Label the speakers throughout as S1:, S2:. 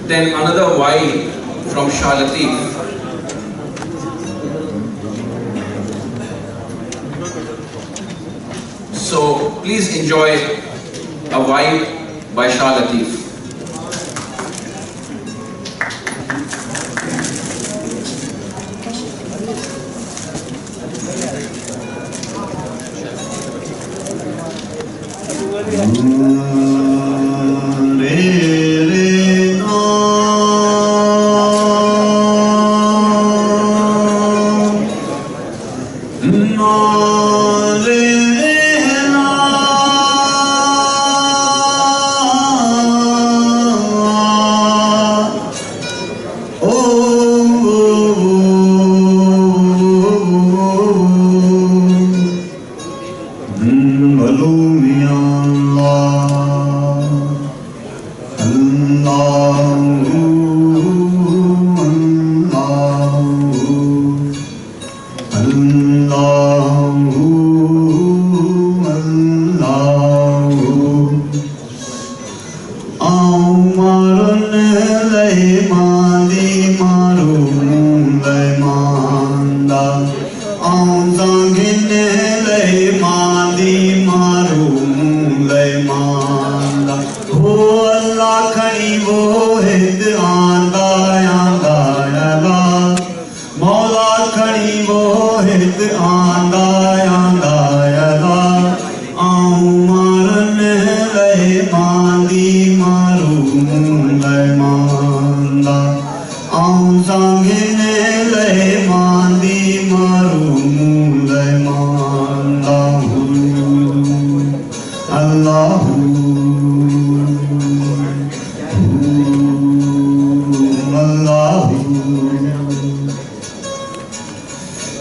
S1: then another vibe from Shah Lateef. So please enjoy a vibe by Shah Lateef.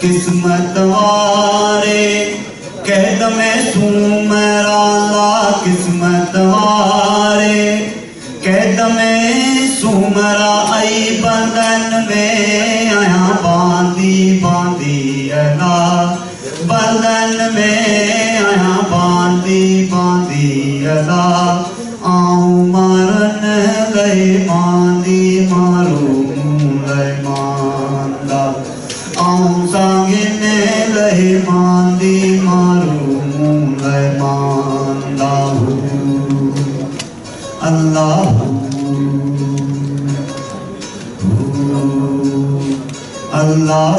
S2: قسمت وارے کہہ دمیں سومرا اللہ قسمت وارے کہہ دمیں سومرا ای بندن میں آیا باندھی باندھی اللہ بندن میں آیا باندھی باندھی اللہ آؤں مرن لئے باندھی مارو لئے ماندہ آؤں سانگنے لئے باندھی مارو لئے ماندہ اللہ اللہ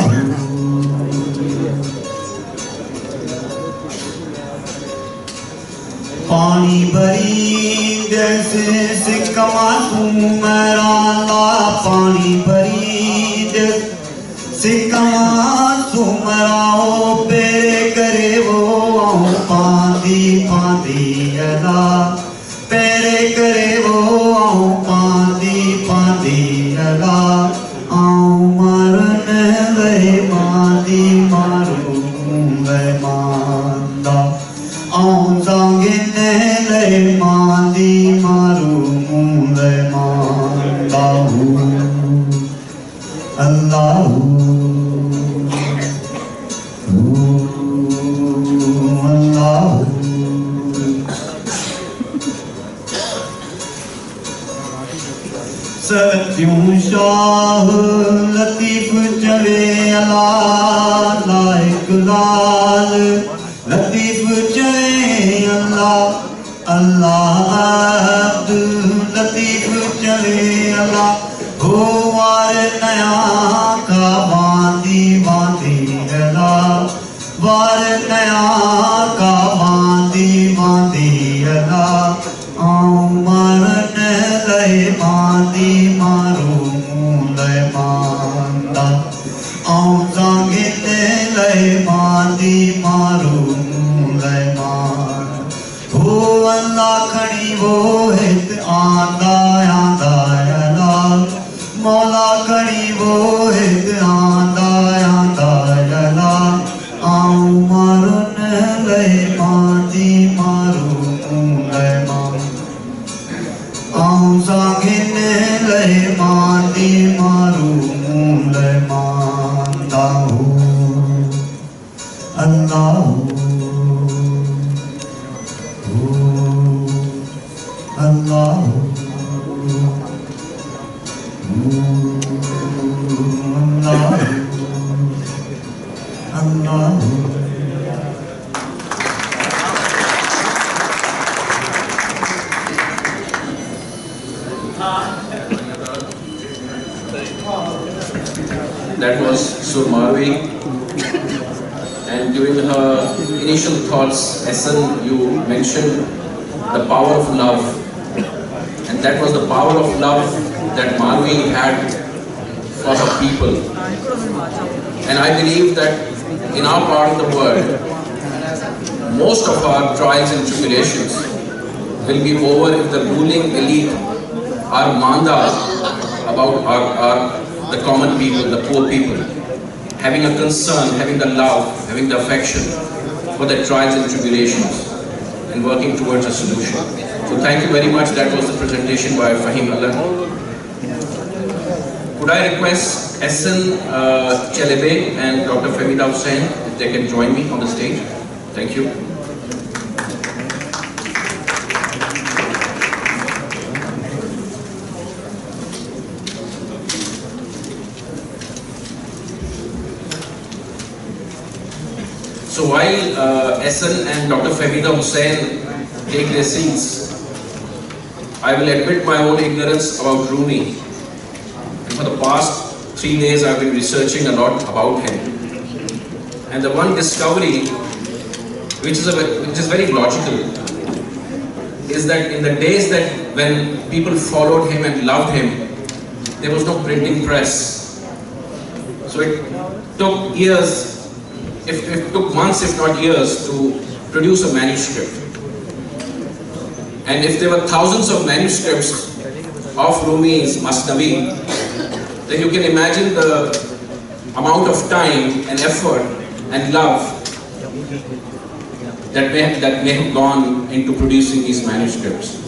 S2: پانی بری جیسے سکما سومرا اللہ پانی بری جیسے سکما سومرا او پیرے کرے وہ آؤں پاندھی پاندھی اللہ پیرے کرے وہ آؤں پاندھی پاندھی اللہ آؤں مرن لئے باندھی مارو لئے ماندہ آؤں سانگنے لئے باندھی مارو لئے ماندہ اللہ اللہ ستیوں شاہ لطیف چلے اللہ لائق لال لطیف چلے اللہ اللہ عبد لطیف چلے اللہ ہووار نیا کا باندھی باندھی اللہ وار نیا کا باندھی باندھی اللہ آؤں مرن لئے باندھی مارو لئے ماندہ آؤں سانگنے لئے باندھی مارو لئے ماندہ ہو اللہ کھڑی وہ ہت آندہ آندہ اللہ مولا کھڑی وہ ہت آندہ آندہ اللہ آؤں مرن لئے باندھی مارو لئے ماندہ آؤں سانگنے لئے باندھی مارو لئے ماندہ اللہ اللہ
S1: That was Sur Marvi, and during her initial thoughts, Essen, you mentioned the power of love, and that was the power of love that Marvi had for her people. And I believe that in our part of the world, most of our trials and tribulations will be over if the ruling elite are manda about the common people, the poor people, having a concern, having the love, having the affection for their trials and tribulations and working towards a solution. So thank you very much. That was the presentation by Fahim Allah. Could I request Essen Chelebe and Dr. Fahmida Hussain if they can join me on the stage? Thank you. So while Essen and Dr. Fahmida Hussain take their seats, I will admit my own ignorance about Rumi. And for the past 3 days I have been researching a lot about him. And the one discovery which is very logical is that in the days that when people followed him and loved him, there was no printing press. So it took years, it took months if not years to produce a manuscript. And if there were thousands of manuscripts of Rumi's Masnavi, then you can imagine the amount of time and effort and love that may have gone into producing these manuscripts.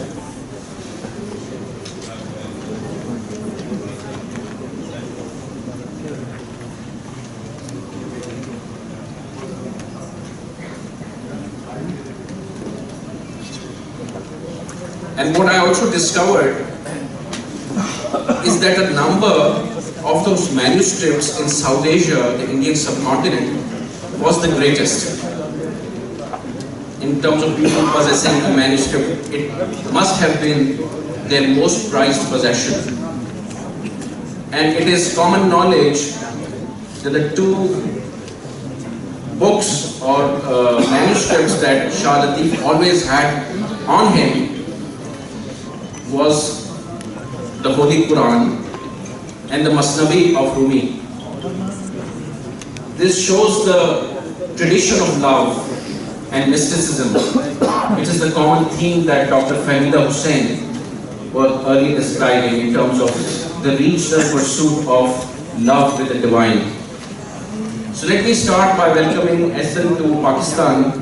S1: And what I also discovered is that the number of those manuscripts in South Asia, the Indian subcontinent, was the greatest. In terms of people possessing a manuscript, it must have been their most prized possession. And it is common knowledge that the two books or manuscripts that Shah Latif always had on him was the Holy Quran and the Masnavi of Rumi. This shows the tradition of love and mysticism, which is the common theme that Dr. Fahmida Hussain was earlier describing in terms of the relentless pursuit of love with the divine. So let me start by welcoming Essen to Pakistan.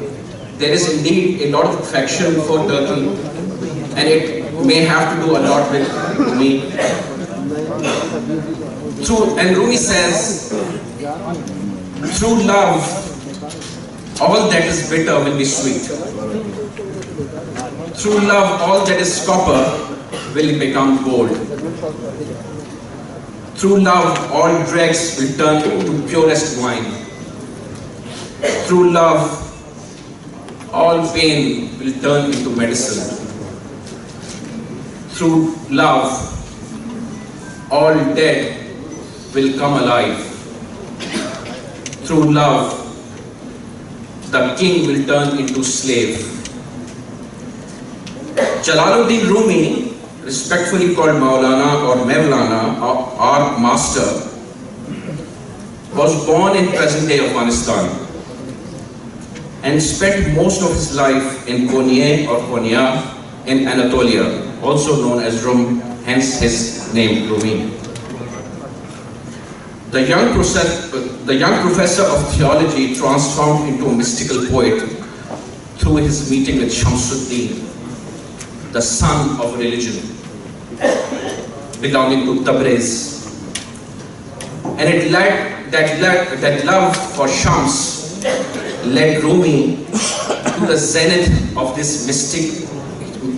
S1: There is indeed a lot of affection for Turkey, and it may have to do a lot with Rumi. And Rumi says, through love, all that is bitter will be sweet. Through love, all that is copper will become gold. Through love, all dregs will turn to purest wine. Through love, all pain will turn into medicine. Through love, all dead will come alive. Through love, the king will turn into slave. Jalaluddin Rumi, respectfully called Maulana or Mevlana, our master, was born in present-day Afghanistan and spent most of his life in Konya or Konya in Anatolia, also known as Rum, hence his name Rumi. The young professor of theology transformed into a mystical poet through his meeting with Shamsuddin, the son of religion, belonging to Tabriz. And that love for Shams led Rumi to the zenith of this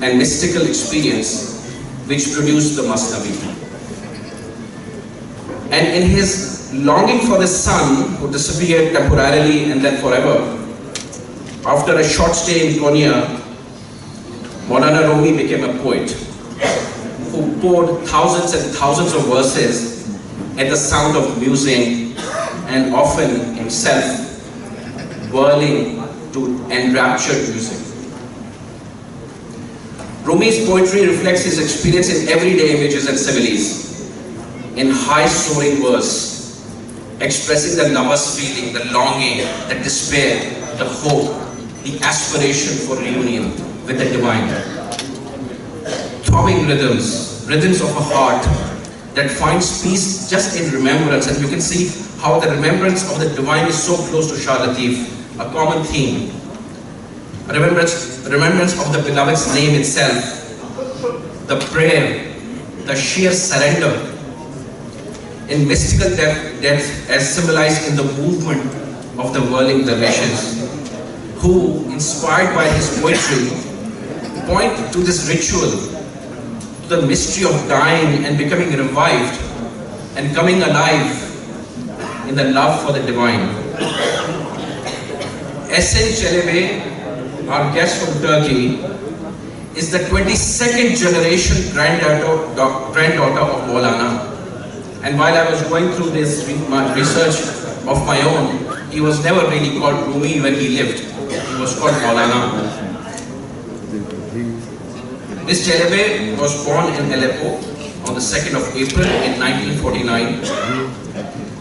S1: mystical experience which produced the Masnavi. And in his longing for his son who disappeared temporarily and then forever, after a short stay in Konya, Maulana Rumi became a poet who poured thousands and thousands of verses at the sound of music and often himself whirling to enraptured music. Rumi's poetry reflects his experience in everyday images and similes, in high-soaring verse, expressing the lover's feeling, the longing, the despair, the hope, the aspiration for reunion with the divine. Throbbing rhythms, rhythms of a heart that finds peace just in remembrance, and you can see how the remembrance of the divine is so close to Shah Latif, a common theme. Remembrance of the beloved's name itself, the prayer, the sheer surrender, in mystical depth as symbolized in the movement of the whirling dervishes, who, inspired by his poetry, point to this ritual, to the mystery of dying and becoming revived and coming alive in the love for the divine. Esen Çelebi, our guest from Turkey, is the 22nd generation granddaughter of Maulana. And while I was going through this research of my own, he was never really called Rumi when he lived. He was called Maulana. Ms. Çelebi was born in Aleppo on the 2nd of April in 1949.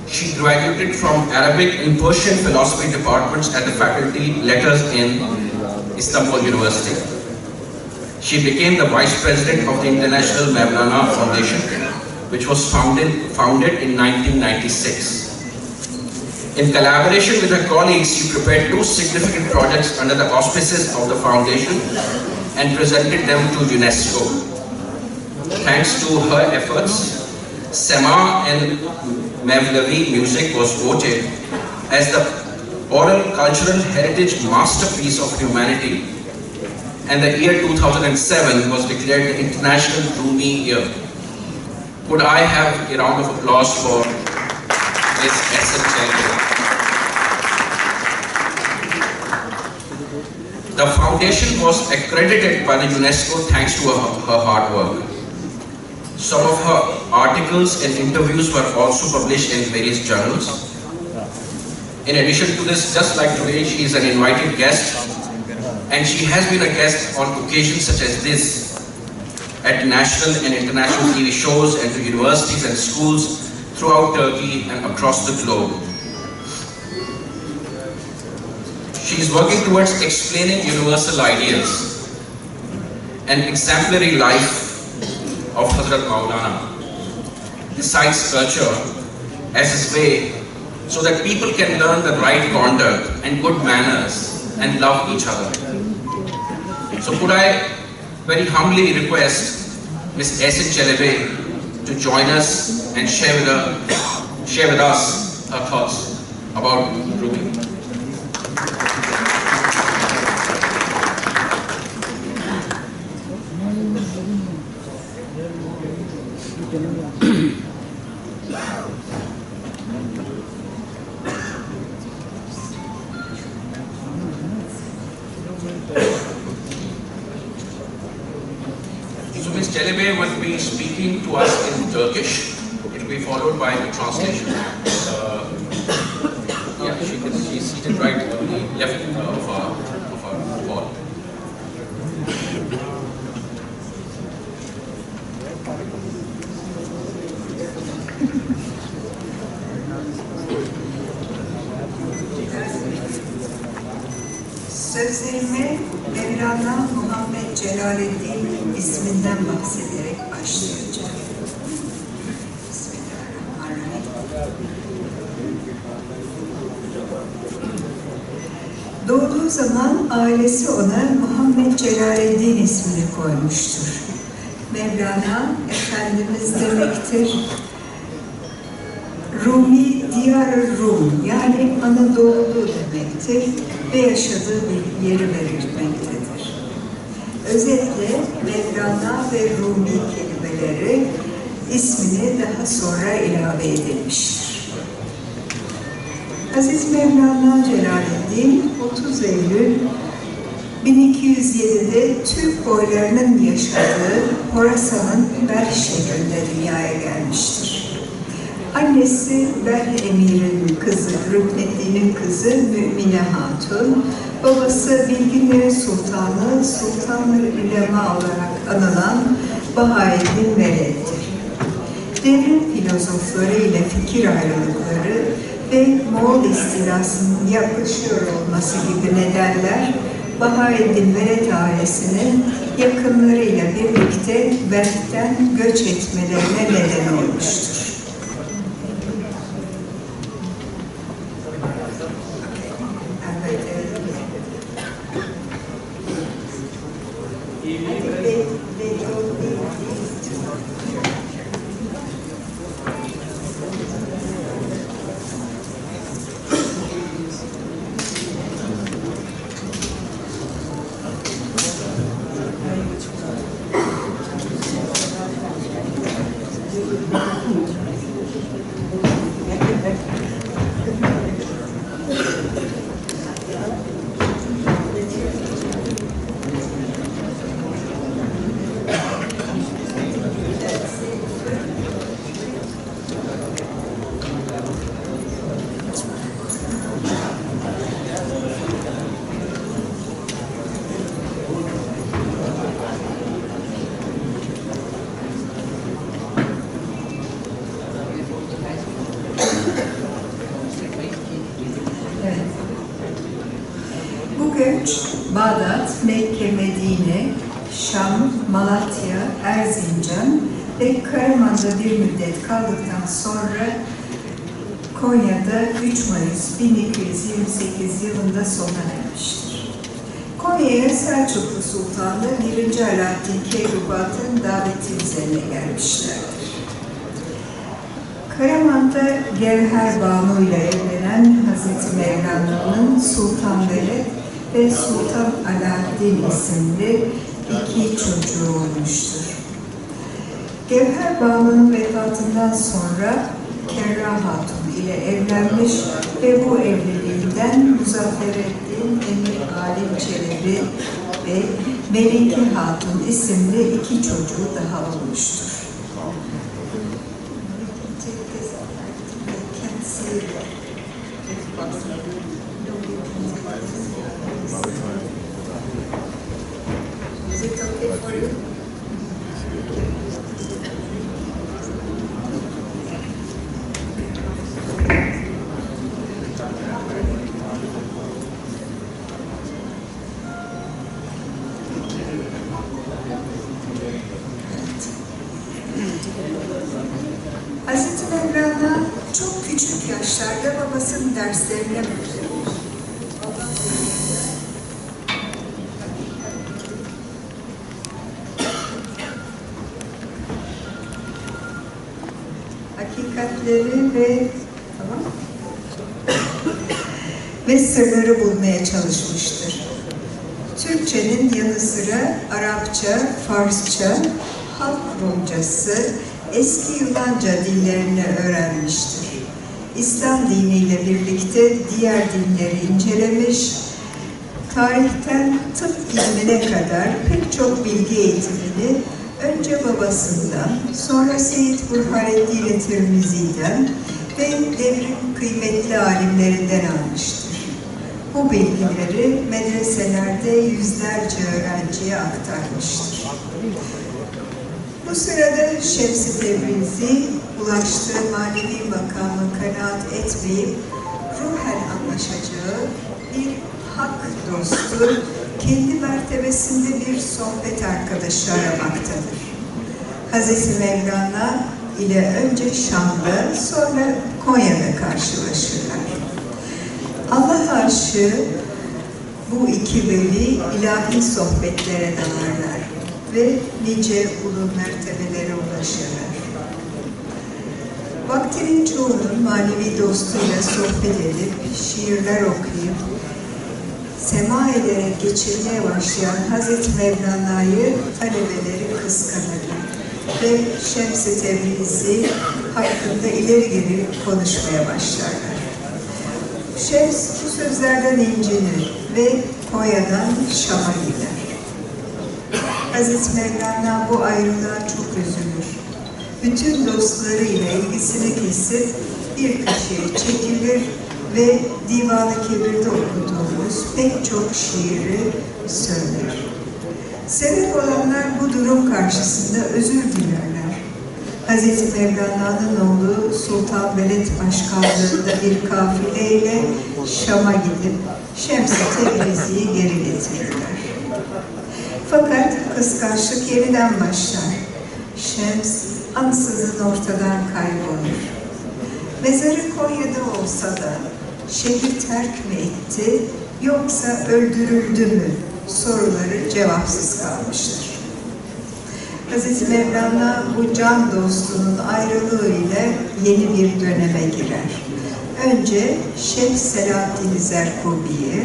S1: She graduated from Arabic and Persian philosophy departments at the faculty letters in Istanbul University. She became the vice president of the International Mevlana Foundation, which was founded in 1996. In collaboration with her colleagues, she prepared 2 significant projects under the auspices of the foundation and presented them to UNESCO. Thanks to her efforts, Sema and Mevlevi music was voted as the oral cultural heritage masterpiece of humanity, and the year 2007 was declared the International Rumi Year. Could I have a round of applause for Ms. Esen Çelebi? The foundation was accredited by the UNESCO thanks to her hard work. Some of her articles and interviews were also published in various journals. In addition to this, just like today, she is an invited guest, and she has been a guest on occasions such as this at national and international TV shows and to universities and schools throughout Turkey and across the globe. She is working towards explaining universal ideas, an exemplary life of Hazrat Maulana, decides culture as his way so that people can learn the right conduct and good manners and love each other. So could I very humbly request Ms. Esen Çelebi to join us and share with us her thoughts about Rumi. So Ms. Çelebi will be speaking to us in Turkish. It will be followed by the translation. She's seated right on the left of our hall.
S3: Sözlerime Mevlana Muhammed Celaleddin isminden bahsederek başlayacağım. Bismillahirrahmanirrahim. Doğduğu zaman ailesi ona Muhammed Celaleddin ismini koymuştur. Mevlana, Efendimiz demektir. Rumi, Diyar-ı Rum, yani Anadolu demektir ve yaşadığı bir yeri belirtmektedir. Özetle Mevlana ve Rumi kelimeleri ismine daha sonra ilave edilmiştir. Hazreti Mevlana Celaleddin 30 Eylül 1207'de Türk boylarının yaşadığı Horasan'ın Belh şehrinde dünyaya gelmiştir. Annesi Belh Emir'in kızı, Rükneddin'in kızı Mümine Hatun, babası Bilginlerin Sultanı, Sultanları Ülema olarak anılan Bahaeddin Veled'dir. Devrim filozofları ile fikir ayrılıkları ve Moğol istilasının yaklaşıyor olması gibi nedenler Bahaeddin Veled ailesinin yakınlarıyla birlikte Belh'ten göç etmelerine neden olmuştur. Bağdat, Mekke, Medine, Şam, Malatya, Erzincan ve Karaman'da bir müddet kaldıktan sonra Konya'da 3 Mayıs 1228 yılında sona ermiştir. Konya'ya Selçuklu Sultanı 1. Alaaddin Keykubat'ın daveti üzerine gelmişlerdir. Karaman'da Gevher Banu ile evlenen Hazreti Mevlana'nın Sultan Veled ve Sultan Alaaddin isimli 2 çocuğu olmuştur. Gevher Banu'nun vefatından sonra Kerra Hatun ile evlenmiş ve bu evliliğinden Muzaffereddin Emir Alim Çelebi ve Melike Hatun isimli 2 çocuğu daha olmuştur. Is it okay for you? Hazreti Mevlana çok küçük yaşlarda babasının derslerine başlamış. Hakikatleri ve sırları bulmaya çalışmıştır. Türkçenin yanı sıra Arapça, Farsça, halk Rumcası, eski Yunanca dillerini öğrenmiştir. İslam diniyle birlikte diğer dinleri incelemiş, tarihten tıp ilmine kadar pek çok bilgi eğitimini önce babasından, sonra Seyyid Burhanettin Tirmizi'den ve devrin kıymetli alimlerinden almıştır. Bu bilgileri medreselerde yüzlerce öğrenciye aktarmıştır. Bu sırada Şems-i Tebrizi ulaştığı manevi makamı kanaat etmeyip ruhen anlaşacağı bir hak dostu, kendi mertebesinde bir sohbet arkadaşı aramaktadır. Hazreti Mevlana ile önce Şam'da, sonra Konya'da karşılaşırlar. Allah aşığı bu 2 veli ilahi sohbetlere dalarlar ve nice ulu mertebelere ulaşırlar. Vaktinin çoğunun manevi dostuyla sohbet edip, şiirler okuyup, sema ederek geçirmeye başlayan Hazreti Mevlana'yı talebeleri kıskanırlar ve Şems-i Tebrizi hakkında ileri geri konuşmaya başlarlar. Şems bu sözlerden incinir ve Konya'dan Şam'a gider. Hazreti Mevlana bu ayrılığa çok üzülür. Bütün dostlarıyla ilgisini kesip bir köşeye çekilir ve Divan-ı Kebir'de okuduğumuz pek çok şiiri söyler. Sebep olanlar bu durum karşısında özür dilerler. Hazreti Mevlana'nın oğlu Sultan Veled Başkanlığı'nda bir kafileyle Şam'a gidip Şems-i Tebrizi'yi geri getirirler. Fakat kıskançlık yeniden başlar. Şems ansızın ortadan kaybolur. Mezarı Konya'da olsa da şehir terk mi etti yoksa öldürüldü mü soruları cevapsız kalmıştır. Hazreti Mevlana bu can dostunun ayrılığıyla yeni bir döneme girer. Önce Şeyh Selahaddin Zerkubi'yi,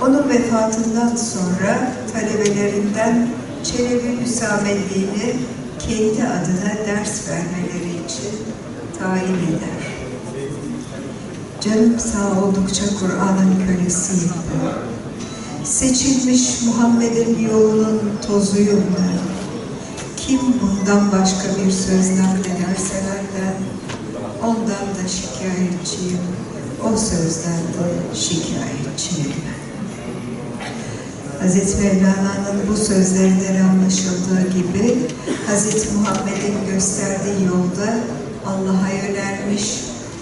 S3: onun vefatından sonra talebelerinden Çelebi Hüsamettin'i kendi adına ders vermeleri için tayin eder. Canım sağ oldukça Kur'an'ın kölesiyim ben. Seçilmiş Muhammed'in yolunun tozuyum ben. Kim bundan başka bir söz naklederse benden, ondan da şikayetçiyim. O sözden de şikayetçiyim ben. Hazreti Mevlana'nın bu sözlerinden anlaşıldığı gibi Hazreti Muhammed'in gösterdiği yolda Allah'a yönelmiş,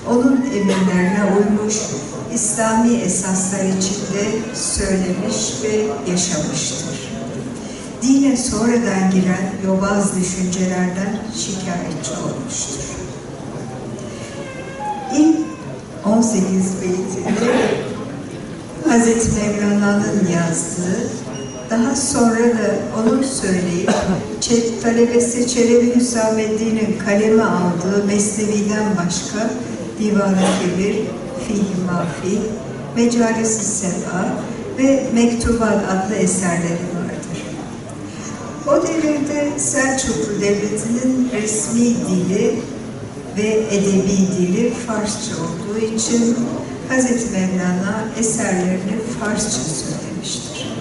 S3: onun emirlerine uymuş, İslami esaslar içinde söylemiş ve yaşamıştır. Dine sonradan giren yobaz düşüncelerden şikayetçi olmuştur. İlk 18 beytinde Hazreti Mevlana'nın yazdığı, daha sonra da onun söyleyip talebesi Çelebi Hüsamettin'in kaleme aldığı Mesnevi'den başka Divan-ı Kebir, Fihi Mafi, Mecalis-i Seba ve Mektubat adlı eserleri vardır. O devirde Selçuklu Devleti'nin resmi dili ve edebi dili Farsça olduğu için Hazreti Mevlana eserlerini Farsça söylemiştir.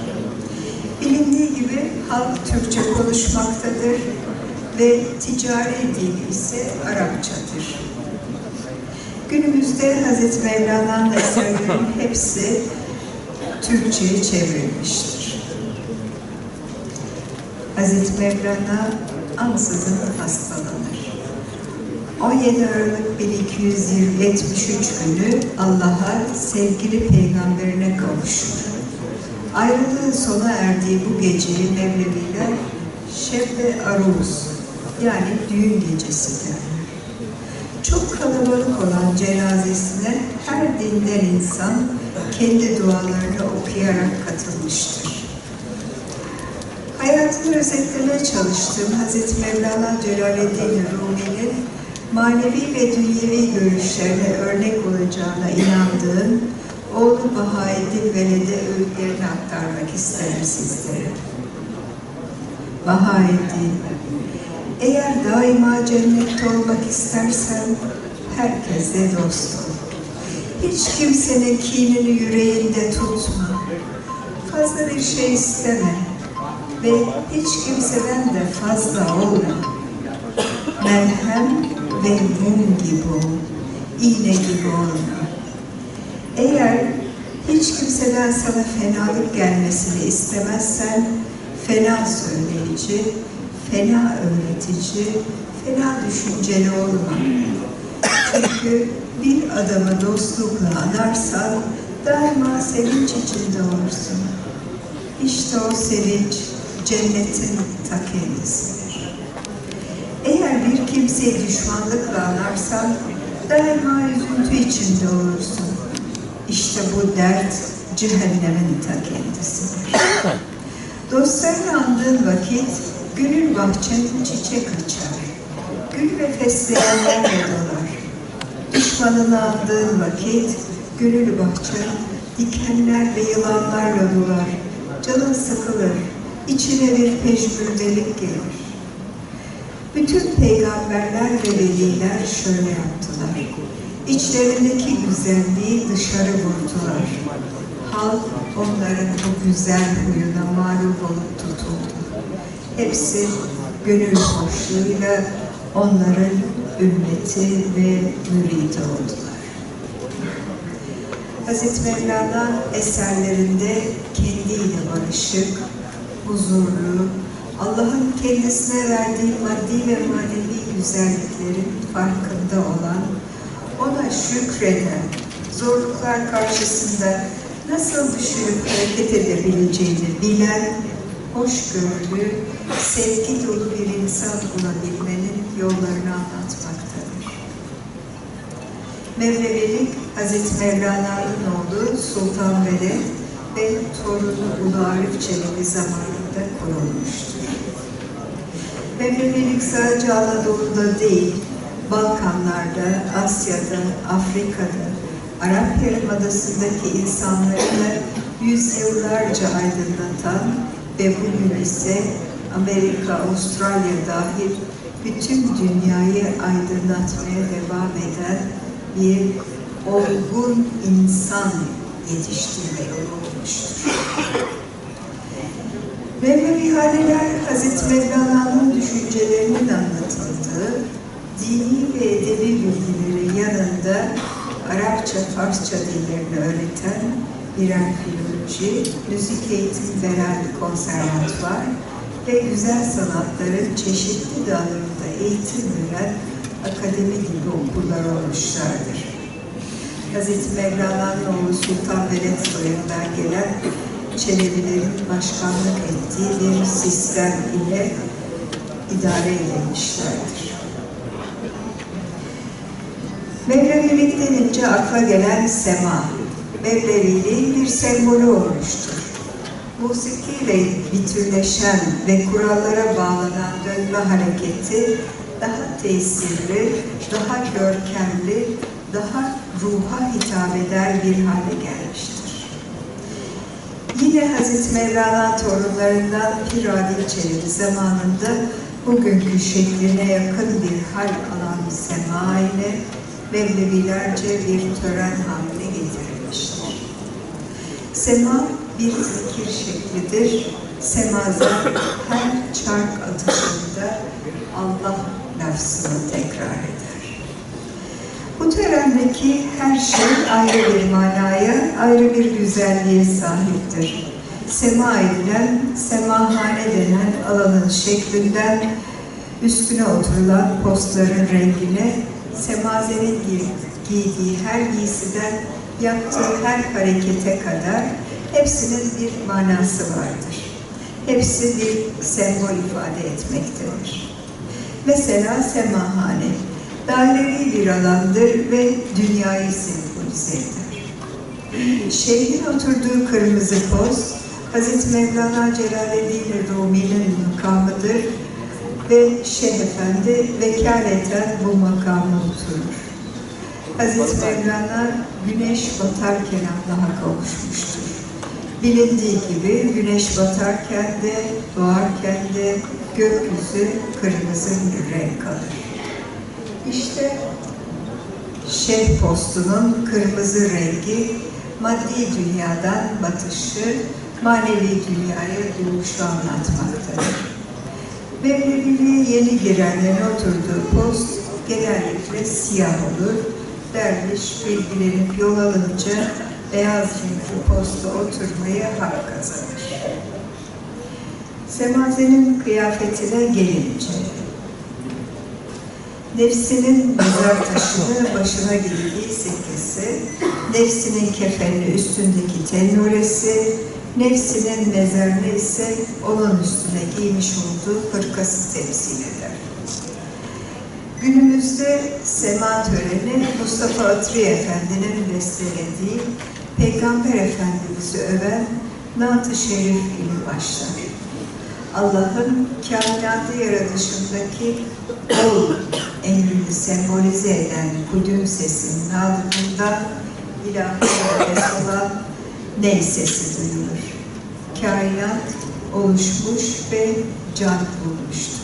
S3: Bilindiği gibi halk Türkçe konuşmaktadır ve ticari dili ise Arapçadır. Günümüzde Hazreti Mevlana'nın eserlerinin hepsi Türkçe'ye çevrilmiştir. Hazreti Mevlana ansızın hastalanır. 17 Aralık 1273 günü Allah'a sevgili peygamberine kavuşur. Ayrılığın sona erdiği bu geceyi Mevleviler Şeb-i Aruz yani düğün gecesi derler. Çok kalabalık olan cenazesine her dinden insan kendi dualarını okuyarak katılmıştır. Hayatını özetlemeye çalıştığım Hazreti Mevlana Celaleddin Rumi'nin manevi ve dünyevi görüşlerine örnek olacağına inandığım oğlu Bahaeddin Veled'e öğütlerini aktarmak isterim sizlere. Bahaeddin, eğer daima cennette olmak istersen herkesle dost ol. Hiç kimsenin kinini yüreğinde tutma. Fazla bir şey isteme ve hiç kimseden de fazla olma. Merhem ve mum gibi ol, iğne gibi olma. Eğer hiç kimseden sana fenalık gelmesini istemezsen, fena söyleyici, fena öğretici, fena düşünceli olma. Çünkü bir adamı dostlukla anarsan, daima sevinç içinde olursun. İşte o sevinç, cennetin ta kendisidir. Eğer bir kimseyi düşmanlıkla anarsan, daima üzüntü içinde olursun. İşte bu dert, cehennemin ta kendisidir. Dostlarını andığın vakit, gönül bahçen çiçek açar. Gül ve fesleğenlerle dolar. Düşmanını andığın vakit, gönül bahçen dikenler ve yılanlarla dolar. Canın sıkılır, içine bir pejmürdelik gelir. Bütün peygamberler ve veliler şöyle yaptılar. İçlerindeki güzelliği dışarı vurdular. Halk onların bu güzel huyuna mağlup olup tutuldu. Hepsi gönül hoşluğuyla onların ümmeti ve müridi oldular. Hazreti Mevlana eserlerinde kendiyle barışık, huzurlu, Allah'ın kendisine verdiği maddi ve manevi güzelliklerin farkında olan, ona şükreden, zorluklar karşısında nasıl düşünüp hareket edebileceğini bilen, hoşgörülü, sevgi dolu bir insan olabilmenin yollarını anlatmaktadır. Mevlevilik, Hazreti Mevlana'nın oğlu Sultan Veled ve torunu Ulu Arif Çelebi zamanında kurulmuştur. Mevlevilik sadece Anadolu'da değil, Balkanlar'da, Asya'da, Afrika'da, Arap Yarımadası'ndaki insanlarını yüzyıllarca aydınlatan ve bugün ise Amerika, Avustralya dahil bütün dünyayı aydınlatmaya devam eden bir olgun insan yetiştirme yolu olmuştur. Mevlevihaneler, Hazreti Mevlana'nın düşüncelerinin anlatıldığı, dini ve edebi bilgileri yanında Arapça, Farsça dillerini öğreten birer filoloji, müzik eğitim veren konservatuvar ve güzel sanatların çeşitli dallarında eğitim veren akademi gibi okullar olmuşlardır. Hazreti Mevlana'nın oğlu Sultan Veled soyundan gelen Çelebilerin başkanlık ettiği bir sistem ile idare edilmişlerdir. Mevlevilik denince akla gelen sema, Mevleviliğin bir sembolü olmuştur. Musikiyle bütünleşen ve kurallara bağlanan dönme hareketi daha tesirli, daha görkemli, daha ruha hitap eder bir hale gelmiştir. Yine Hazreti Mevlana torunlarından Pir Adil Çelebi zamanında bugünkü şekline yakın bir hal alan sema ile Mevlevilerce bir tören haline getirilmiştir. Sema bir zikir şeklidir. Semazen her çark atışında Allah lafzını tekrar eder. Bu törendeki her şey ayrı bir manaya, ayrı bir güzelliğe sahiptir. Sema edilen, semahane denen alanın şeklinden üstüne oturulan postların rengine, semazenin giydiği her giysiden yaptığı her harekete kadar hepsinin bir manası vardır. Hepsi bir sembol ifade etmektedir. Mesela semahane, dairevi bir alandır ve dünyayı sembolize eder. Şeyhin oturduğu kırmızı post, Hazreti Mevlana Celaleddin Rumi'nin makamıdır ve Şeyh Efendi vekaleten bu makama oturur. Hazreti Mevlana güneş batarken Allah'a kavuşmuştur. Bilindiği gibi güneş batarken de doğarken de gökyüzü kırmızı bir renk alır. İşte Şeyh postunun kırmızı rengi maddi dünyadan batışı, manevi dünyaya doğuşu anlatmaktadır. Mevleviliğe yeni girenlerin oturduğu post genellikle siyah olur. Derviş bilgilenip yol alınca beyaz renkli posta oturmaya hak kazanır. Semazenin kıyafetine gelince, nefsinin mezar taşını başına giydiği sikkesi, nefsinin kefenli üstündeki tenuresi, nefsinin mezarını ise onun üstüne giymiş olduğu hırkası temsil eder. Günümüzde sema töreni Mustafa Atri Efendi'nin bestelediği Peygamber Efendimiz'i öven Naat-ı Şerif ile başlar. Allah'ın kainatı yaratışındaki ol emrini sembolize eden kudüm sesinin ardından ilahi nefes olan ney sesi duyulur. Kainat oluşmuş ve can bulmuştur.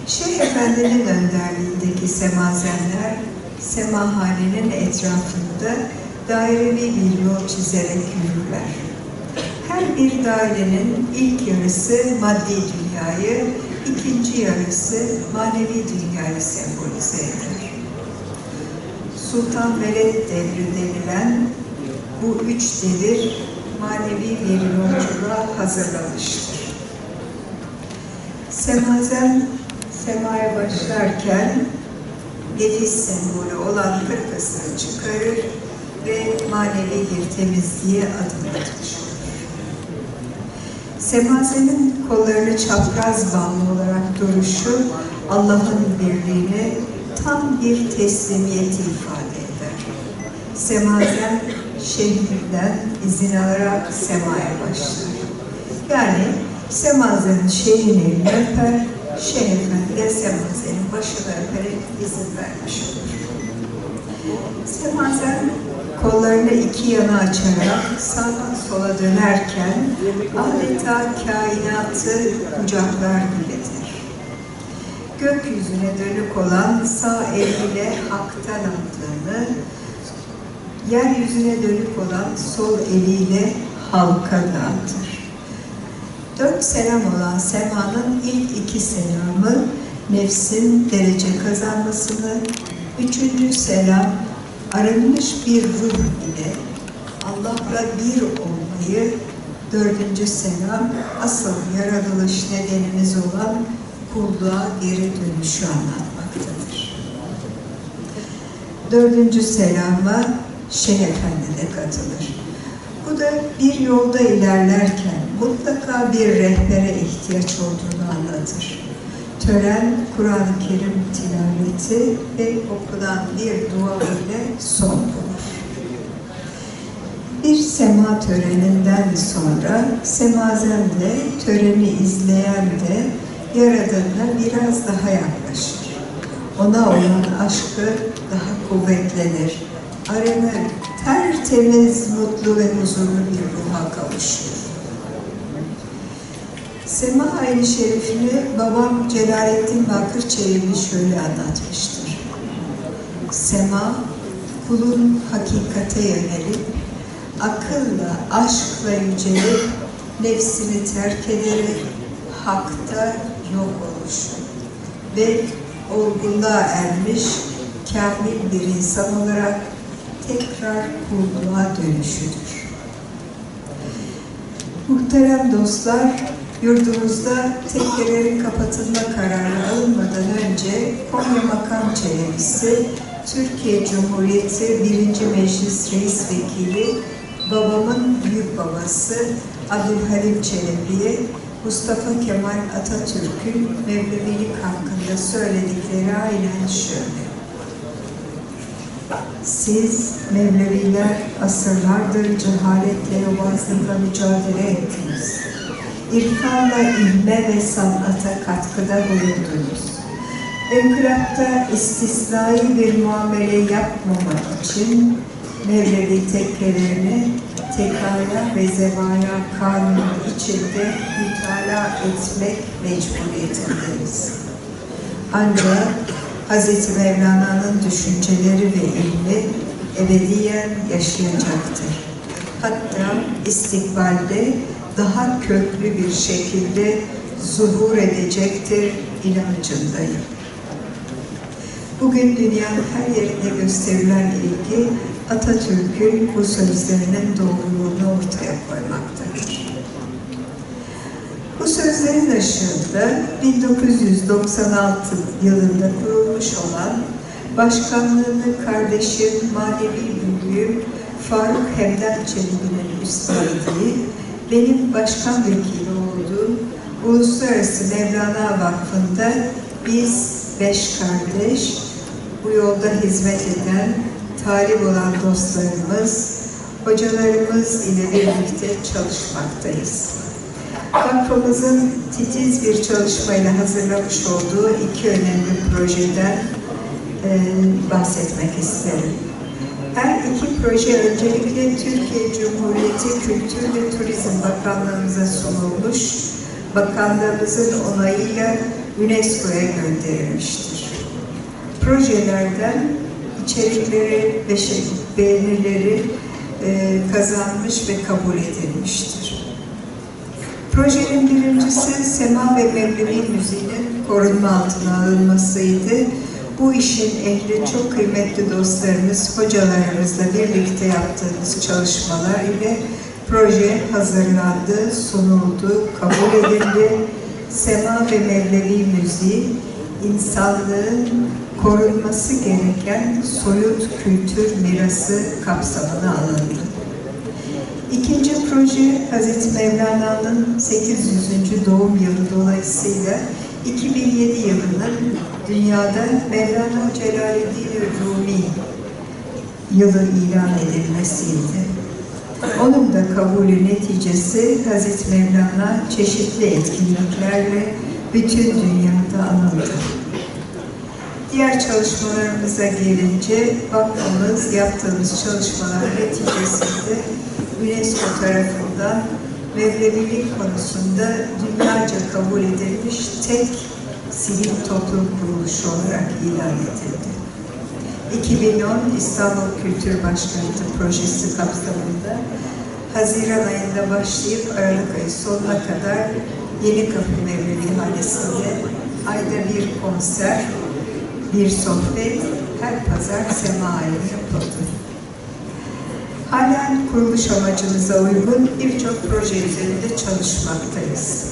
S3: Şeyh Efendi'nin önderliğindeki semazenler semahanenin etrafında dairevi bir yol çizerek yürürler. Her bir dairenin ilk yarısı maddi dünyayı, ikinci yarısı manevi dünyayı sembolize eder. Sultan Veled devri denilen bu üç devir manevi bir yolculuğa hazırlanmıştır. Semazen, semaya başlarken nefis sembolü olan hırkasını çıkarır ve manevi bir temizliğe adım atmış olur. Semazenin kollarını çapraz bağlı olarak duruşu, Allah'ın birliğine tam bir teslimiyeti ifade eder. Semazen, şeyhinden izin alarak semaya başlar. Yani semazenin şeyhin elini öper, Şeyh Efendi de semazenin başını öperek izin vermiş olur. Semazen kollarını iki yana açarak sağdan sola dönerken adeta kainatı kucaklar gibidir. Gökyüzüne dönük olan sağ eliyle haktan aldığını, yeryüzüne dönük olan sol eliyle halka dağıtır. 4 selam olan semanın ilk 2 selamı nefsin derece kazanmasını, 3. selam arınmış bir ruh ile Allah'la bir olmayı, 4. selam asıl yaratılış nedenimiz olan kulluğa geri dönüşü anlatmaktadır. 4. selama Şeyh Efendi de katılır. Bu da bir yolda ilerlerken mutlaka bir rehbere ihtiyaç olduğunu anlatır. Tören, Kur'an-ı Kerim tilaveti ve okunan bir dua ile son bulur. Bir sema töreninden sonra semazenle töreni izleyen de Yaradan'a biraz daha yaklaşır. Ona olan aşkı daha kuvvetlenir. Aranır, tertemiz, mutlu ve huzurlu bir ruha kavuşur. Sema ayini şerifini babam Celalettin Bakırçayeli şöyle anlatmıştır. Sema, kulun hakikate yönelip, akılla, aşkla yücelip, nefsini terk ederek hakta yok oluşu ve olgunluğa ermiş, kamil bir insan olarak tekrar kulluğa dönüşüdür. Muhterem dostlar, yurdumuzda tekkelerin kapatılma kararı alınmadan önce Konya Makam Çelebisi, Türkiye Cumhuriyeti 1. Meclis Reis Vekili, babamın büyük babası Abdülhalim Çelebi'ye Mustafa Kemal Atatürk'ün Mevlevilik hakkında söyledikleri aynen şöyle. Siz Mevleviler asırlardır cehaletle, yobazlıkla mücadele ettiniz. İrfanla ilme ve sanata katkıda bulundunuz. İnkılapta istisnai bir muamele yapmamak için Mevlevi tekkelerini tekaya ve zevaya kanunu içinde mütalaa etmek mecburiyetindeyiz. Ancak Hz. Mevlana'nın düşünceleri ve ilmi ebediyen yaşayacaktır. Hatta istikbalde daha köklü bir şekilde zuhur edecektir inancındayım. Bugün dünyanın her yerinde gösterilen ilgi Atatürk'ün bu sözlerinin doğruluğunu ortaya koymaktadır. Bu sözlerin ışığında 1996 yılında kurulmuş olan başkanlığını kardeşim, manevi büyüğüm Faruk Hemdem Çelebi'nin üstlendiği, benim başkan vekili olduğum Uluslararası Mevlana Vakfı'nda biz 5 kardeş, bu yolda hizmet eden, talip olan dostlarımız, hocalarımız ile birlikte çalışmaktayız. Vakfımızın titiz bir çalışmayla hazırlamış olduğu 2 önemli projeden bahsetmek isterim. Her 2 proje öncelikle Türkiye Cumhuriyeti Kültür ve Turizm Bakanlığımıza sunulmuş, bakanlığımızın onayıyla UNESCO'ya gönderilmiştir. Projelerden içerikleri ve beğenileri kazanmış ve kabul edilmiştir. Projenin birincisi Sema ve Mevlevi müziğinin korunma altına alınmasıydı. Bu işin ehli çok kıymetli dostlarımız, hocalarımızla birlikte yaptığımız çalışmalar ile proje hazırlandı, sunuldu, kabul edildi. Sema ve Mevlevi müziği, insanlığın korunması gereken soyut kültür mirası kapsamına alındı. İkinci proje, Hazreti Mevlana'nın 800. doğum yılı dolayısıyla 2007 yılının dünyada Mevlana Celaleddin Rumi yılı ilan edilmesiydi. Onun da kabulü neticesi Hazreti Mevlana çeşitli etkinliklerle bütün dünyada anıldı. Diğer çalışmalarımıza gelince, vakfımız yaptığımız çalışmalar neticesinde UNESCO tarafından Mevlevilik konusunda dünyaca kabul edilmiş tek sivil toplum kuruluşu olarak ilan edildi. 2010 İstanbul Kültür Başkenti projesi kapsamında Haziran ayında başlayıp Aralık ayı sonuna kadar Yenikapı Mevlevi Hanesi'nde ayda bir konser, bir sohbet, her pazar sema ile yapıldı. Halen kuruluş amacımıza uygun birçok proje üzerinde çalışmaktayız.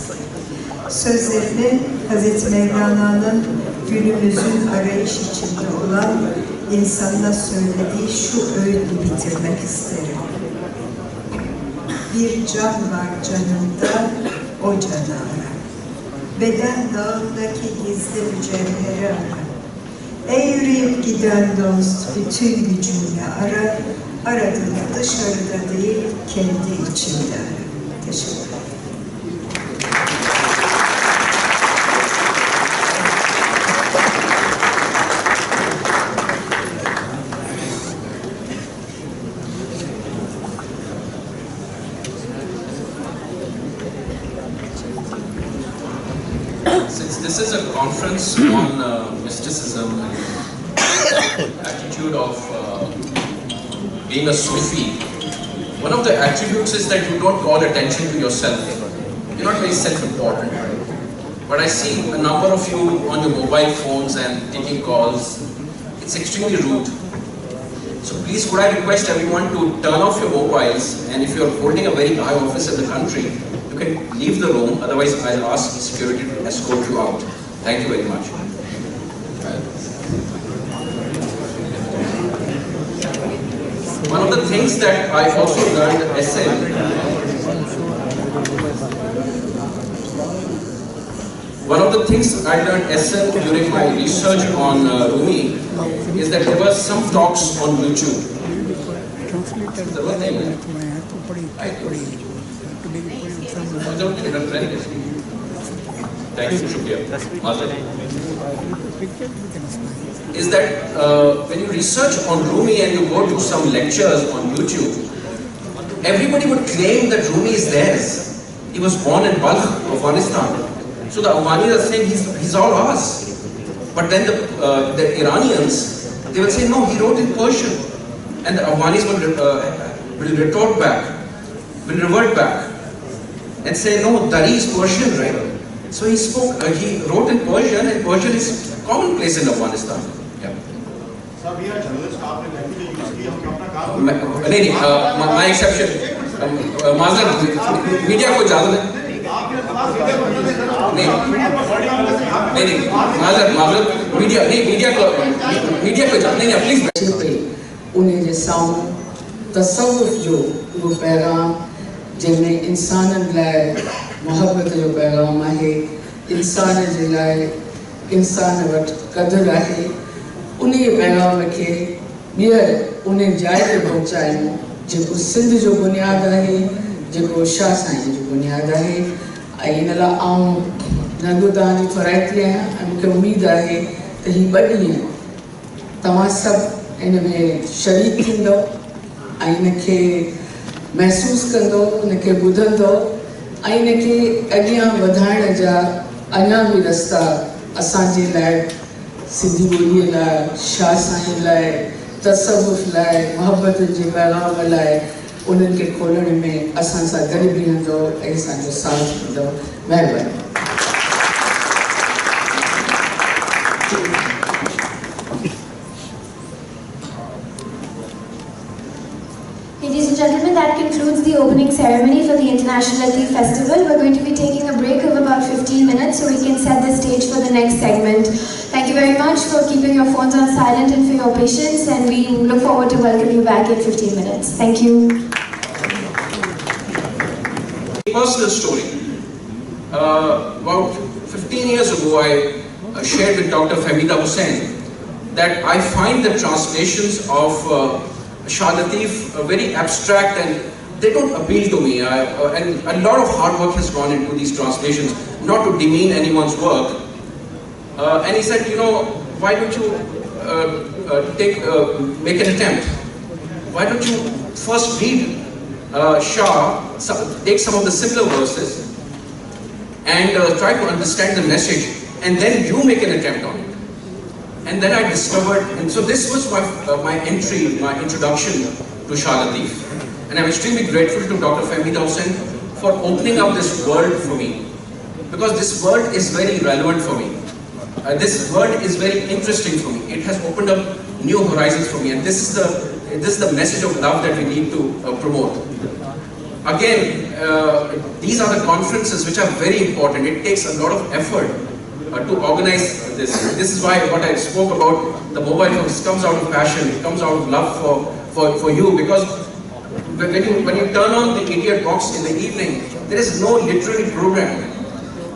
S3: Sözlerini Hazreti Mevlana'nın günümüzün arayış içinde olan insanına söylediği şu öğütle bitirmek isterim. Bir can var canında, o canı ara. Beden dağındaki gizli mücevheri ara. Ey yürüyüp giden dost, bütün gücünle ara. Aradığını dışarıda değil, kendi içinde ara. Teşekkür ederim.
S1: Since this is a conference on mysticism and attitude of being a Sufi, one of the attributes is that you don't call attention to yourself. You're not very self-important. But I see a number of you on your mobile phones and taking calls. It's extremely rude. So please, could I request everyone to turn off your mobiles, and if you're holding a very high office in the country, you can leave the room, otherwise I'll ask security to escort you out. Thank you very much. One of the things that I also learned at SN during my research on Rumi is that there were some talks on YouTube. Thank you, Shukriya. Is that when you research on Rumi and you go to some lectures on YouTube, everybody would claim that Rumi is theirs. He was born in Balkh, Afghanistan. So the Afghanis are saying he's all ours. But then the Iranians, they will say, no, he wrote in Persian. And the Afghanis will retort back, will revert back and say, no, Dari is Persian, right? So he wrote in Persian, and Persian is commonplace in Afghanistan. Yeah. My exception. Media को ज़्यादा media को ज़्यादा please.
S4: उन्हें जैसाऊं तसव्वुफ जो वो पैगाम जिनमें इंसाननि लाइ मोहब्बत जो पैगाम आहे, इंसान जे लाइ इंसान वटि क़दुरु आहे, उन पैगाम खे ॿीहर उन जाइ ते पहुचायूं जेको सिंध जो बुनियादु आहे, जेको शाह साईं जो बुनियादु आहे। ऐं इन लाइ आउं नंदुदान जी फराइती आहियां ऐं मूंखे उमेदु आहे त हीअ 2 ॾींहं तव्हां सभु इन में शरीक थींदो ऐं इनखे महसूसु कंदो, इनखे ॿुधंदो ऐं इनखे अॻियां वधाइण जा अञा बि रस्ता असांजे लाइ, सिंधी ॿोलीअ लाइ, शाह साईं लाइ, तसव्वुफ़ लाइ मोहब्बत जे पैगाम लाइ उन्हनि खे खोलण में असां सां गॾु बीहंदो ऐं असांजो साथ ॾींदो। महिरबानी।
S5: Ladies and gentlemen, that concludes the opening ceremony for the International Lateef Festival. We're going to be taking a break of about 15 minutes so we can set the stage for the next segment. Thank you very much for keeping your phones on silent and for your patience, and we look forward to welcoming you back in 15 minutes. Thank you.
S1: Personal story. About 15 years ago, I shared with Dr. Fahmida Hussain that I find the translations of Shah Lateef very abstract and they don't appeal to me. And a lot of hard work has gone into these translations, not to demean anyone's work. And he said, you know, why don't you make an attempt? Why don't you first read Shah, take some of the simpler verses and try to understand the message, and then you make an attempt on it. And then I discovered, and so this was my introduction to Shah Lateef. And I'm extremely grateful to Dr. Fahmida Hussain for opening up this world for me. Because this world is very relevant for me. This world is very interesting for me. It has opened up new horizons for me. And this is the message of love that we need to promote. Again, these are the conferences which are very important. It takes a lot of effort to organize this. This is why what I spoke about the mobile phones comes out of passion, it comes out of love for you, because when you turn on the idiot box in the evening, there is no literary program.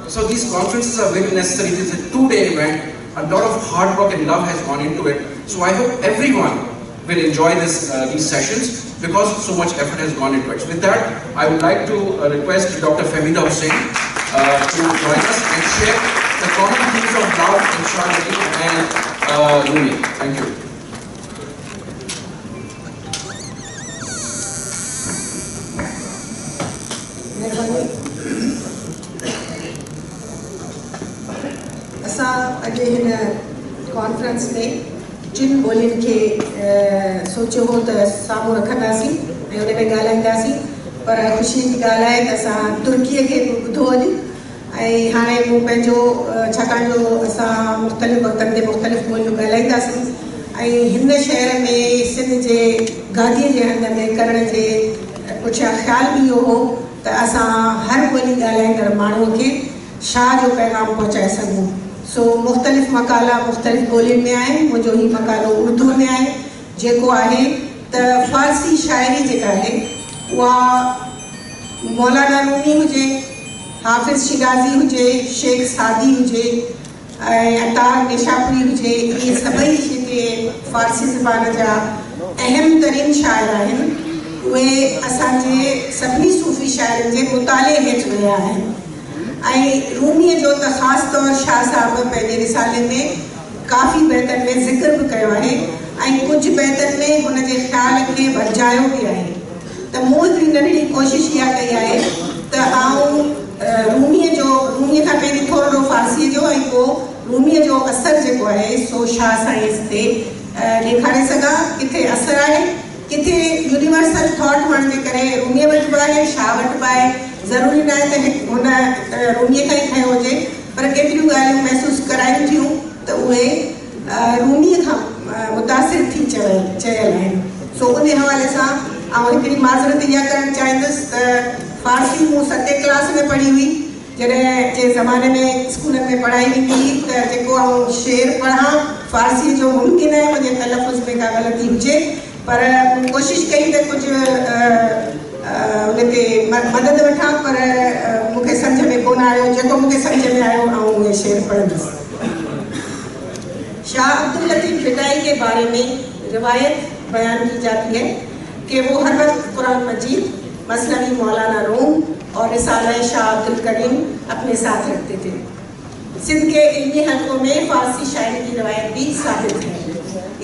S1: So these conferences are very necessary. This is a 2-day event. A lot of hard work and love has gone into it. So I hope everyone will enjoy these sessions because so much effort has gone into it. So with that, I would like to request Dr. Fahmida Hussain to join us and share the common themes of love in Shah Lateef and Rumi. Thank you.
S6: असां अॼु हिन कॉन्फ्रेंस में जिन ॿोलियुनि खे सोचियो हो त साम्हूं रखंदासीं ऐं उन में ॻाल्हाईंदासीं, पर ख़ुशी जी ॻाल्हि आहे त असां तुर्कीअ खे बि ॿुधो अॼु। ऐं हाणे मूं पंहिंजो छाकाणि जो असां मुख़्तलिफ़ वक़्तनि ते मुख़्तलिफ़ ॿोलियूं ॻाल्हाईंदासीं ऐं हिन शहर में सिंध जे गादीअ जे हंध में करण जे पुठियां ख़्यालु बि इहो हो त असां हर ॿोली ॻाल्हाईंदड़ माण्हूअ खे शाह जो पैगाम पहुचाए सघूं। सो मुख़्तलिफ़ मकाला मुख़्तलिफ़ ॿोलियुनि में आहिनि। मुंहिंजो हीउ मकालो उर्दू में आहे, जेको आहे त फ़ारसी शाइरी जेका आहे उहा मौलाना रूमी हुजे, हाफ़िज़ शिराज़ी हुजे, शेख सादी हुजे ऐं अतार निशापुरी हुजे, इहे सभई जेके फ़ारसी ज़बान जा अहम तरीन शाइर आहिनि उहे असांजे सभिनी सूफ़ी शाइरनि जे मुताले हेठि रहिया आहिनि। ऐं रूमीअ जो त ख़ासि तौरु शाह साहिब पंहिंजे रिसाले में काफ़ी बैतनि में ज़िक्र बि कयो आहे ऐं कुझु बैतनि में हुन जे ख़्याल खे वरजायो बि आहे। त मूं हिकिड़ी नंढड़ी कोशिशि इहा कई आहे त आउं रूमीअ खां पहिरीं थोरो फ़ारसीअ जो ऐं पोइ रूमीअ जो असरु जेको आहे सो शाह साईंस ते ॾेखारे सघां। किथे असरु आहे, किथे यूनिवर्सल थॉट हुअण जे करे रूमीअ वटि बि आहे, शाह वटि बि आहे। ज़रूरी न आहे त हुन रूमीअ खां ई खयो हुजे, पर केतिरियूं ॻाल्हियूं महसूसु कराइनि थियूं त उहे रूमीअ खां मुतासिर थी चयल आहिनि। सो उन हवाले सां ऐं हिकिड़ी माज़रत इहा करणु चाहींदुसि त फ़ारसी मूं 7वीं क्लास में पढ़ी हुई, जॾहिं जे ज़माने में स्कूलनि में पढ़ाई वेंदी हुई त जेको आउं शेर पढ़ां फ़ारसी जो मुमकिन आहे मुंहिंजे तलफ़ुज़ में का ग़लती हुजे, पर कोशिशि कई त कुझु उन ते मदद वठां, पर मूंखे सम्झ में कोन आयो। जेको मूंखे सम्झ में आयो ऐं उहे शेर पढ़ंदुसि। शाह अब्दुल लतीफ़ फिदाई के बारे में रिवायत बयान की जाती है कि वो हर वक्त कुरान मजीद, मसनवी मौलाना रूम और रिसाला शाह अब्दुल करीम अपने साथ रखते थे। सिंध के इल्मी हलकों में फ़ारसी शायरी की रिवायत भी साबित है।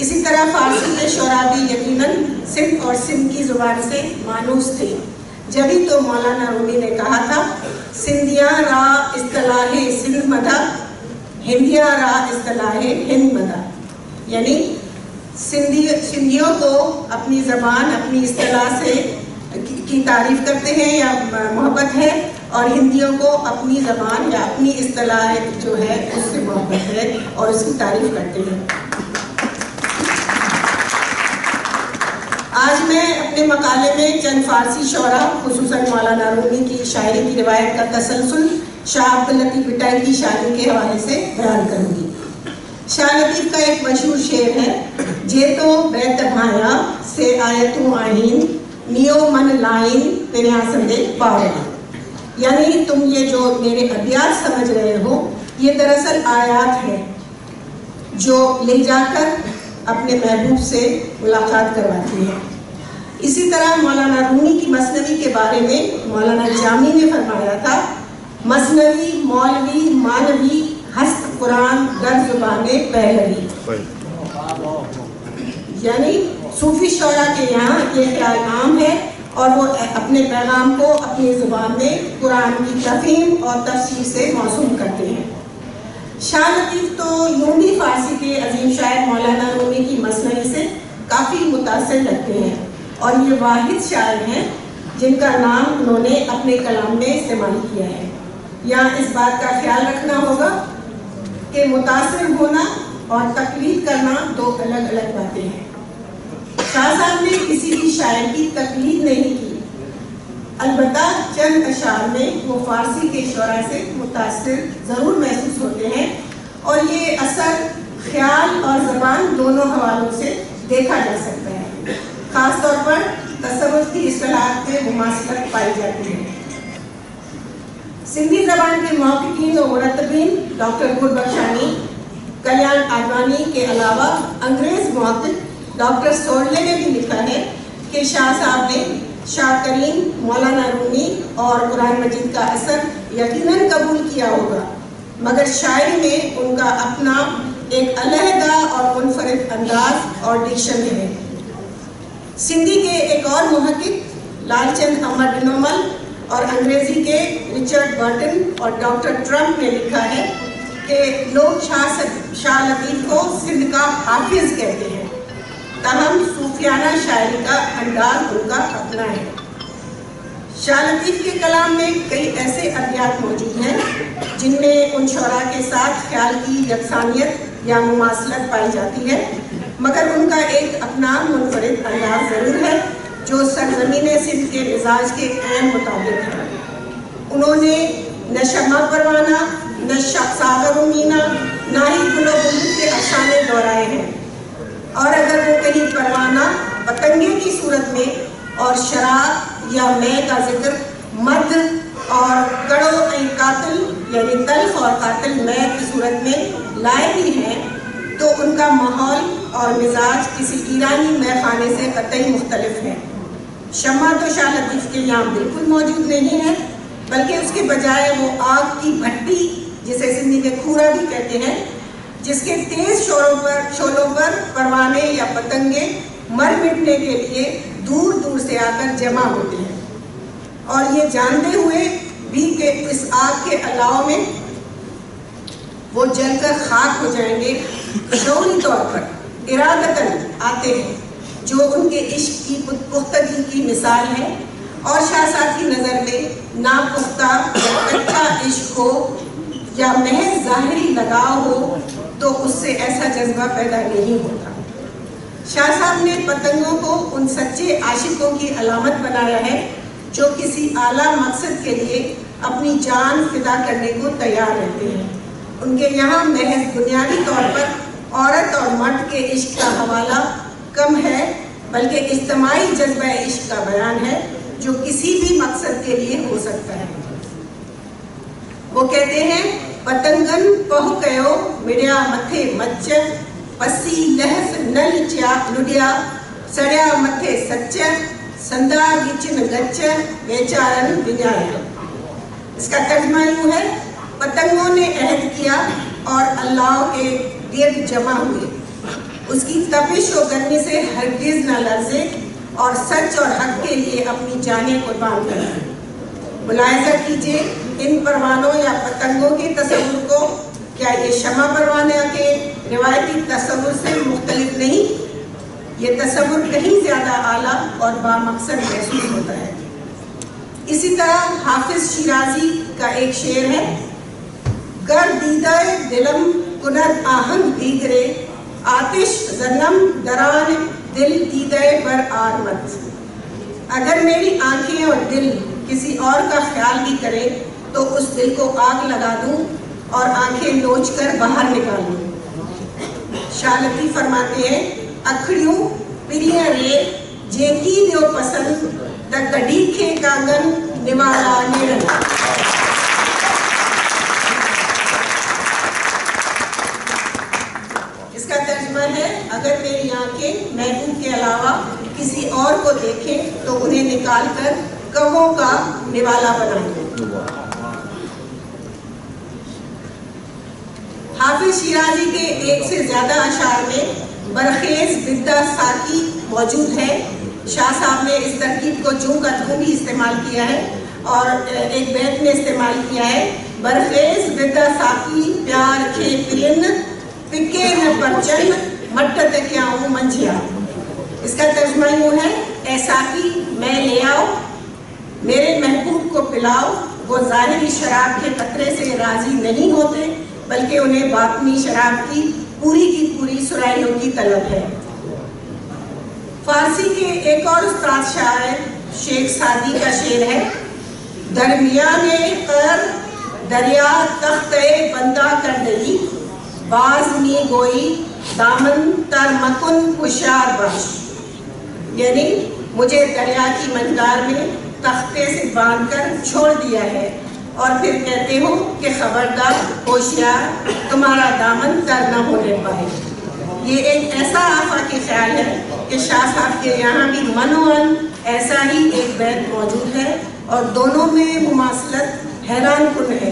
S6: इसी तरह फ़ारसी के शोरा भी यकीनन सिंध और सिंध की ज़ुबान से मानूस थे। जभी तो मौलाना रूमी ने कहा था, सिंधिया रा इस्तिलाहे सिंध मदा, हिंदिया रा इस्तिलाहे हिंद मदा, यानी सिंधियों को अपनी ज़बान, अपनी इस्तिलाह से की तारीफ़ करते हैं या मोहब्बत है, और हिंदियों को अपनी ज़बान या अपनी इस्तिलाह जो है उससे मोहब्बत है और उसकी तारीफ़ करते हैं। आज मैं अपने मकाले में चंद फ़ारसी शोरा, खुसूसन मौलाना रूमी की शायरी की रिवायत का तसलसल शाह अब्दुल लतीफ़ भुट्टाई की शायरी के हवाले से बयान करूँगी। शाह लतीफ़ का एक मशहूर शेर है, जे तो बैत भाया से आयतों आइन नियो मन लाइन तेरे संदे पावे। यानी तुम ये जो मेरे अबियात समझ रहे हो, ये दरअसल आयात है जो ले जाकर अपने महबूब से मुलाकात करवाती है। इसी तरह मौलाना रूमी की मसनवी के बारे में मौलाना जामी ने फरमाया था, मसनवी मौलवी मानवी हस्त कुरान दर जुबाने पहलवी। यानी सूफी शौरा के यहाँ ये ख्याल आम है और वो अपने पैगाम को अपनी ज़ुबान में कुरान की तफहीम और तफसीर से मौसूम करते हैं। शाह लतीफ़ तो यूं भी फ़ारसी के अजीम शायर मौलाना रूमी की मसनवी से काफ़ी मुतासिर लगते हैं और ये वाहिद शायर हैं जिनका नाम उन्होंने अपने कलाम में इस्तेमाल किया है। यहाँ इस बात का ख्याल रखना होगा कि मुतासिर होना और तकलीद करना दो अलग अलग बातें हैं। शाह साहब ने किसी भी शायर की तकलीद नहीं की, अलबत्ता चंद अशार में वो फ़ारसी के शोरा से मुतासिर ज़रूर महसूस होते हैं और ये असर ख्याल और ज़बान दोनों हवालों से देखा जा सकता है। ख़ास तौर पर तसव्वुफ़ की इस्तिलाहात में मुमासलत पाई जाती है। सिंधी ज़बान के मौक़िक़ीन और मुरत्तबीन डॉक्टर गुलबख्शानी, कल्याण आडवाणी के अलावा अंग्रेज़ मुहक़्क़िक़ डॉक्टर सोरले ने भी लिखा है कि शाह साहब ने शाह करीम, मौलाना रूमी और कुरान मजीद का असर यकीनन कबूल किया होगा, मगर शायरी में उनका अपना एक अलहदा और मुनफरिद अंदाज और डिक्शन है। सिंधी के एक और मुहक़्क़िक़ लालचंद अमर बिनोमल और अंग्रेज़ी के रिचर्ड बर्टन और डॉक्टर ट्रम्प ने लिखा है कि लोग शाह लतीफ़ को सिंध का हाफिज़ कहते हैं, तहम सूफियाना शायरी का अंदाज उनका अपना है। शाह लतीफ़ के कलाम में कई ऐसे अबियात मौजूद हैं जिनमें उन शोरा के साथ ख्याल की यकसानियत या मुमासलत पाई जाती है, मगर उनका एक अपना मुनफरिद अंदाज ज़रूर है जो सरज़मीन सिंध के मिजाज के ऐन मुताबिक है। उन्होंने न शमा परवाना, न सागर मीना, न ही गुलो बुलबुल के अफसाने दोहराए हैं, और अगर वो कहीं परवाना पतंगे की सूरत में और शराब या मैं का जिक्र मद और कड़ो ए कातिल यानी तल्ख और कातिल मैं की सूरत में लाए भी हैं, तो उनका माहौल और मिजाज किसी ईरानी मैखाने से कतई मुख्तलिफ है। शम्मा तो शाह लतीफ़ के यहाँ बिल्कुल मौजूद नहीं है, बल्कि उसके बजाय वो आग की भट्टी, जिसे सिंधी में खूरा भी कहते हैं, जिसके तेज शोलों पर परवाने या पतंगे मर मिटने के लिए दूर दूर से आकर जमा होते हैं, और ये जानते हुए भी कि इस आग के अलाव में वो जलकर खाक हो जाएंगे, शौरी तौर पर इरादतन आते हैं, जो उनके इश्क की पुख्तगी की मिसाल है। और शाह साहब की नज़र में नापुख्ता या कच्चा इश्क हो या महज ज़ाहिरी लगाव हो तो उससे ऐसा जज्बा पैदा नहीं होता। शाह साहब ने पतंगों को उन सच्चे आशिकों की अलामत बनाया है जो किसी आला मकसद के लिए अपनी जान फिदा करने को तैयार रहते हैं। उनके यहाँ महज बुनियादी तौर पर औरत और मर्द के इश्क का हवाला कम है, बल्कि इज्तिमाई जज्बा इश्क का बयान है जो किसी भी मकसद के लिए हो सकता है। वो कहते हैं, पतंगन पह कयो मिड़िया मथे मच, पसी लहस न लुडिया सड़िया मथे सच, संदा गिचन गच बेचारन विजाया। इसका तर्जमा यूँ है, पतंगों ने अहद किया और अल्लाह के गिर्द जमा हुए, उसकी तपिश और गर्मी से हरगिज न लर्जे और सच और हक के लिए अपनी जानें कुर्बान करें। मुलाहिजा कीजिए इन परवानों या पतंगों के तस्वुर को, क्या ये शमा परवाना के रिवायती तस्वुर से मुख्तलिफ नहीं یہ تصور کہیں زیادہ اعلیٰ اور بامقصد محسوس ہوتا ہے۔ اسی طرح حافظ شیرازی کا ایک شعر ہے، گر دیدہ دلم کند آہنگ دیگرے، آتش زنم دران دل دیدہ بر آرمت۔ اگر میری آنکھیں اور دل کسی اور کا خیال بھی کرے تو اس دل کو آگ لگا دوں اور آنکھیں نوچ کر باہر نکال دوں۔ شاہ لطیف فرماتے ہیں، اکھڑیوں پریاں رے جیکی دیو پسند دا گڈی کھے کانگن نوالا نیرن۔ اس کا ترجمہ ہے، اگر میری آنکھیں محبوب کے علاوہ کسی اور کو دیکھیں تو انہیں نکال کر کموں کا نوالا بنائیں۔ حافظ شیرازی کے ایک سے زیادہ اشعار میں برخیز بدہ ساکی موجود ہے۔ شاہ صاحب نے اس ترکیب کو جوں کا تھوں بھی استعمال کیا ہے اور ایک بیت میں استعمال کیا ہے، برخیز بدہ ساکی پیار کھے پرن پکے نہ پرچن مٹت کیا ہوں منجیا۔ اس کا ترجمہ یوں ہے، اے ساقی میں لے آؤ، میرے محبوب کو پلاؤ، وہ ظاہری شراب کے قطرے سے راضی نہیں ہوتے بلکہ انہیں باطنی شراب کی پوری سرائیوں کی طلب ہے۔ فارسی کے ایک اور استاد شاعر شیخ سعدی کا شعر ہے، درمیان قر دریا تخت بندہ کر دئی، باز می گوئی دامن تر مکن ہوشیار باش۔ یعنی مجھے دریا کی منگار میں تختے سے باندھ کر چھوڑ دیا ہے اور پھر کہتے ہو کہ خبردار ہوشیار، تمہارا دامن تر نہ ہونے پائے۔ یہ ایک ایسا آفاقی خیال ہے کہ شاہ صاحب کے یہاں بھی منوان ایسا ہی ایک بیت موجود ہے اور دونوں میں مماثلت حیران کن ہے۔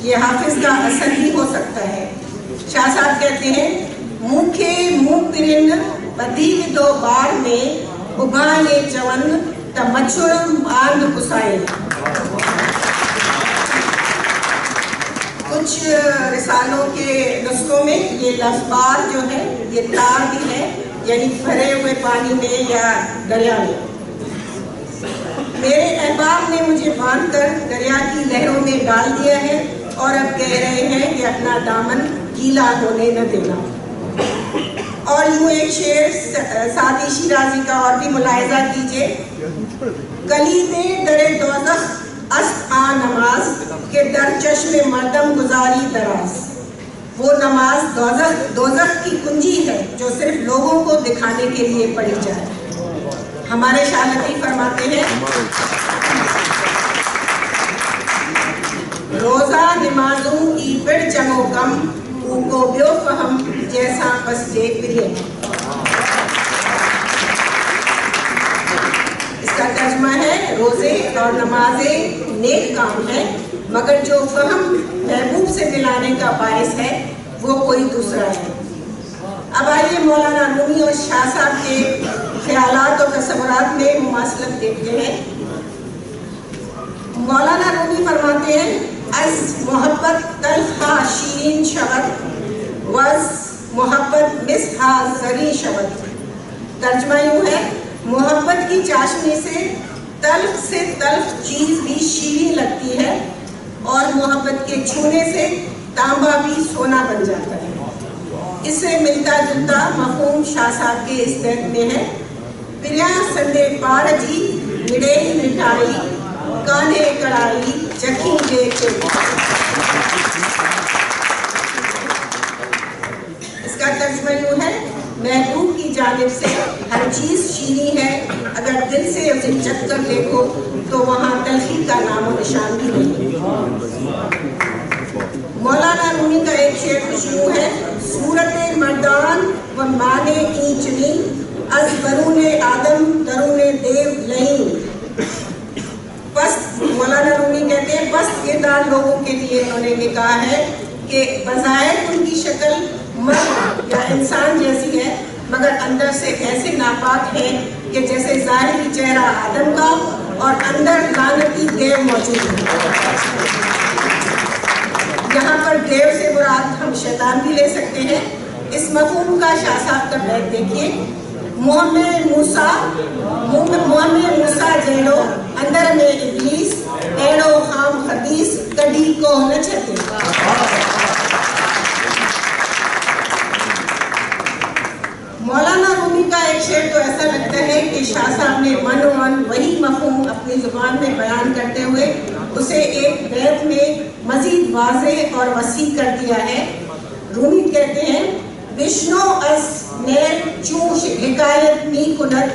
S6: یہ حافظ کا اثر ہی ہو سکتا ہے۔ شاہ صاحب کہتے ہیں، منہ کے منہ پرن بدیو دو بار میں ابھائے چون تا مچھرم آند پسائے۔ کچھ رسالوں کے نسخوں میں یہ لفظ بار جو ہے یہ تار بھی ہے، یعنی بھرے ہوئے پانی میں یا دریا میں۔ میرے احباب نے مجھے باندھ کر دریا کی لہروں میں ڈال دیا ہے اور اب کہہ رہے ہیں کہ اپنا دامن گیلا ہونے نہ دینا۔ اور یوں ایک شعر سعدی شیرازی کا اور بھی ملاحظہ کیجئے، کلید در دوزخ است آ نماز کہ در چشم مردم گزاری دراز۔ وہ نماز دوزخ کی کنجی ہے جو صرف لوگوں کو دکھانے کے لیے پڑھی جائے۔ ہمارے شاہ لطیف فرماتے ہیں، روزہ نمازوں کی پڑ چنگو کم کو بیو فہم جیسا بس جے پریے۔ اس کا ترجمہ ہے، روزے اور نمازیں نیک کام ہے مگر جو فہم محبوب سے ملانے کا باعث ہے وہ کوئی دوسرا ہے۔ اب آئیے مولانا رومی اور شاہ صاحب کے خیالات اور تصورات میں مماثلت دیکھتے ہیں۔ مولانا رومی فرماتے ہیں، از محبت تلخا شیرین شود وز محبت مسحا زری شود۔ ترجمہ یوں ہے، محبت کی چاشنی سے تلخ چیز بھی شیرین لگتی ہے اور محبت کے چھونے سے تانبا بھی سونا بن جاتا ہے۔ اس سے ملتا جلتا مفہوم شاہ صاحب کے اس بیت میں ہے، پریا سندے پارجی مڑے مٹھائی کانے کڑائی چکھی دے کے۔ اس کا ترجمہ یوں ہے، محبوب کی جانب سے ہر چیز شیریں ہے، اگر دل سے اسے چکھ کر دیکھو تو وہاں تلخی کا نام و نشان بھی نہیں۔ مولانا رومی کا ایک شعر کچھ یوں ہے، صورت مردان و مانے اینچنی از برون آدم درون دیو لہیں۔ بس مولانا رومی کہتے ہیں، بس کردار لوگوں کے لیے انہوں نے یہ کہا ہے کہ بظاہر ان کی شکل مرد یا انسان جیسی ہے مگر اندر سے ایسے ناپاک ہیں کہ جیسے ظاہری چہرہ آدم کا اور اندر لعنتی دیو موجود ہے۔ یہاں پر دیو سے مراد ہم شیطان بھی لے سکتے ہیں۔ اس مفہوم کا شاہ صاحب کا بیت دیکھیے، मोहम्मद मूसा जहिड़ो अंदर में इब्लीस अहिड़ो ख़ाम खबीस कॾहिं को न छॾे। मौलाना रूमी का एक शेर तो ऐसा लगता है कि शाह साहब ने मन वही मफ़हूम अपनी ज़ुबान में बयान करते हुए उसे एक बैत में मज़ीद वाज़ेह और वसी कर दिया है। रूमी कहते हैं विष्णु अस नेर चूश हिकायत मी कुनत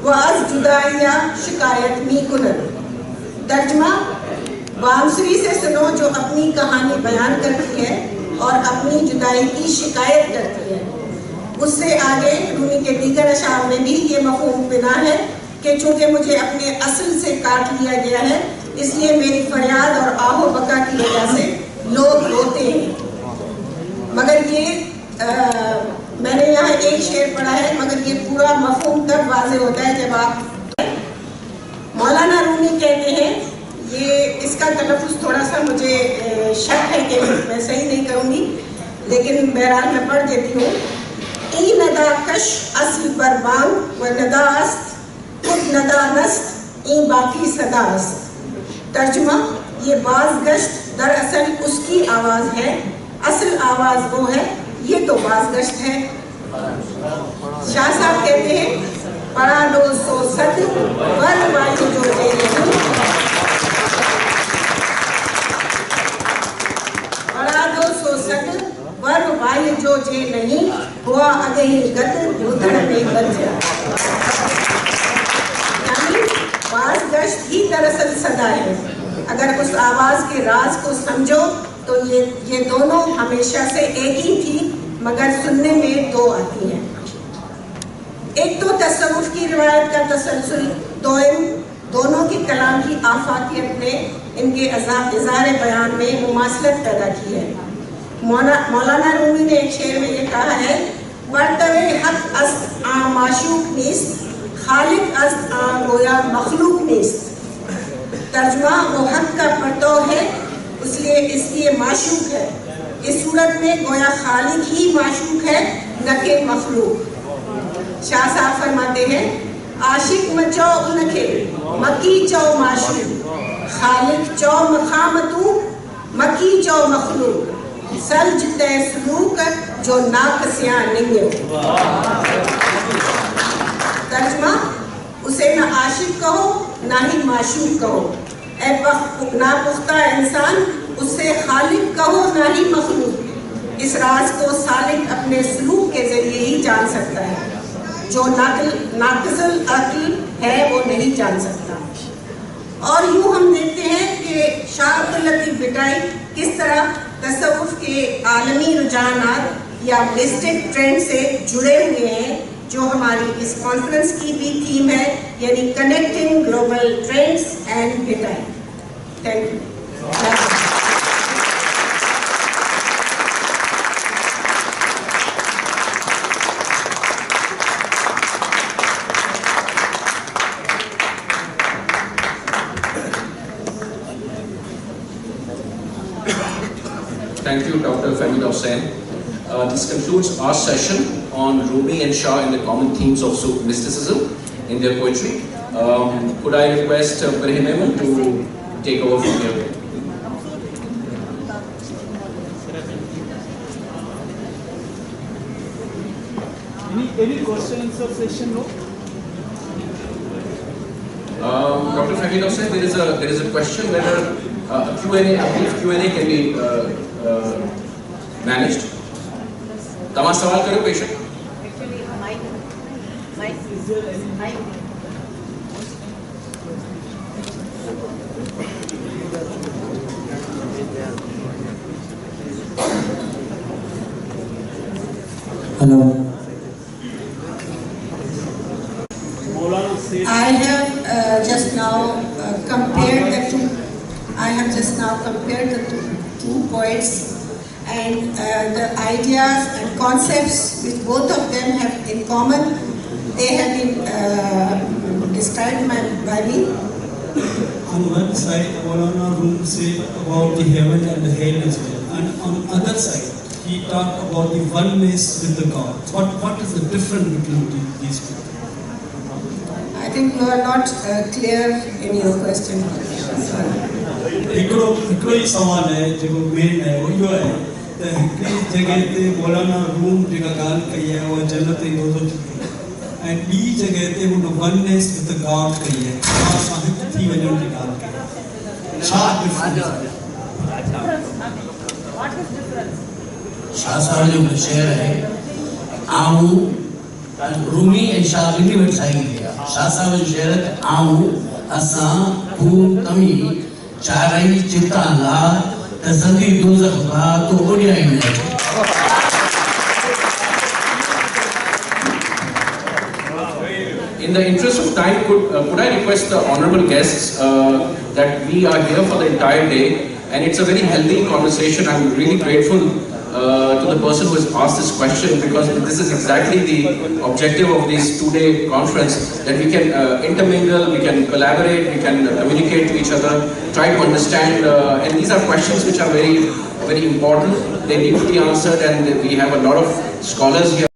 S6: व अस जुदाइया शिकायत मी कुनत। तर्जमा, बांसुरी से सुनो जो अपनी कहानी बयान करती है और अपनी जुदाई की शिकायत करती है। उससे आगे रूमी के दीगर अशार में भी ये मफ़हूम बिना है कि चूँकि मुझे अपने असल से काट लिया गया है इसलिए मेरी फरियाद और आहो बका की वजह से लोग रोते हैं। मगर ये मैंने यहाँ एक शेर पढ़ा है, मगर ये पूरा मफ़हूम तब वाज़े होता है जब आप मौलाना रूमी कहते हैं, ये इसका तलफ़्फ़ुज़ थोड़ा सा मुझे शक है कि मैं सही नहीं करूँगी, लेकिन बहरहाल मैं पढ़ देती हूँ। ई नदा कश असल बरबान व नदास्त खुद नदानस्त ई बाकी सदास्त। तर्जुमा, ये बाज गश्त दरअसल उसकी आवाज़ है, असल आवाज़ वो है, ये तो बाज गश्त है। शाह साहब कहते हैं पढ़ा दो सो सद वर वायु जो जे नहीं, पढ़ा दो सो सद वर वायु जो जे नहीं, हुआ अगे ही गद उधर में गद। यानी बाज गश्त ही दरअसल सदा है। अगर उस आवाज़ के राज को समझो तो ये दोनों हमेशा से एक ही थी, मगर सुनने में दो आती हैं। एक तो तसव्वुफ की रिवायत का तसलसल, दोनों की कलाम की आफाकियत ने इनके इज़हार बयान में मुमासलत पैदा की है। मौलाना रूमी ने एक शेर में ये कहा है, बरतवे हक अस्त आ माशूक नीस्त, खालिक अस्त आ गोया मखलूक नीस्त। तर्जुमा, वो हक का परतव है इसलिए इसलिए माशूक है। इस सूरत में गोया खालिक ही माशूक है, न कि मखलूक। शाह साहब फरमाते हैं, आशिक मचो उनके मकी चो माशूक, खालिक चो मखामतू मकी चो मखलूक, सल्ज तय सलूक जो नाकसियां नहीं। तर्जुमा, उसे ना आशिक कहो ना ही माशूक कहो। ऐ नापुख्ता इंसान, उससे खालिक कहो ना ही मखलूक। इस राज को सालिक अपने सलूक के जरिए ही जान सकता है, जो नाक़िसल अक्ल है वो नहीं जान सकता। और यूँ हम देखते हैं कि शाह अब्दुल लतीफ़ भिटाई किस तरह तसव्वुफ़ के आलमी रुझानात या मिस्टिक ट्रेंड से जुड़े हुए हैं, जो हमारी इस कॉन्फ्रेंस की भी थीम है, यानी connecting global trends and Bhittai. Thank you.
S1: Thank you, Dr. Fahmida Hussain. This concludes our session on Rumi and Shah and the common themes of mysticism in their poetry. Could I request Brahim Ahmed to take over from here?
S7: Any question answer session, no?
S1: Dr. Fahmida Hussain, there is a question whether a Q&A, a brief Q&A can be managed. तमाम सवाल करो patient.
S2: Hello.
S6: I have just now compared the two poets, and the ideas and concepts which both of them have in common, they have been described by me.
S7: On one side, Maulana Rum said about the heaven and the hell as well, and on other side,
S8: he talked about the oneness with the God. What is the difference between these two?
S6: I think you are not clear in your question.
S8: हिकिड़ो ई सवाल है जेको मेन है वो इहो आहे त हिकिड़ी जॻह ते मौलाना रूम जेका ॻाल्हि कई आहे उहा जन्नत ऐं दोज़ो जी कई ऐं ॿी जॻह ते हुन वननेस विद गॉड कई आहे असां हिकु थी वञण जी ॻाल्हि कई छा
S9: शाह साहब जो शेर है आऊं रूमी ऐं शाह ॿिन्ही वटि साईं थी आहे शाह साहब जो शेर है आऊं असां तू तमी चारई चिता ला तसदी दोज़ख बा तो ओडियाई न
S1: In the interest of time, could I request the honorable guests that we are here for the entire day, and it's a very healthy conversation. I'm really grateful to the person who has asked this question, because this is exactly the objective of this two-day conference, that we can intermingle, we can collaborate, we can communicate to each other, try to understand, and these are questions which are very, very important. They need to be answered, and we have a lot of scholars here.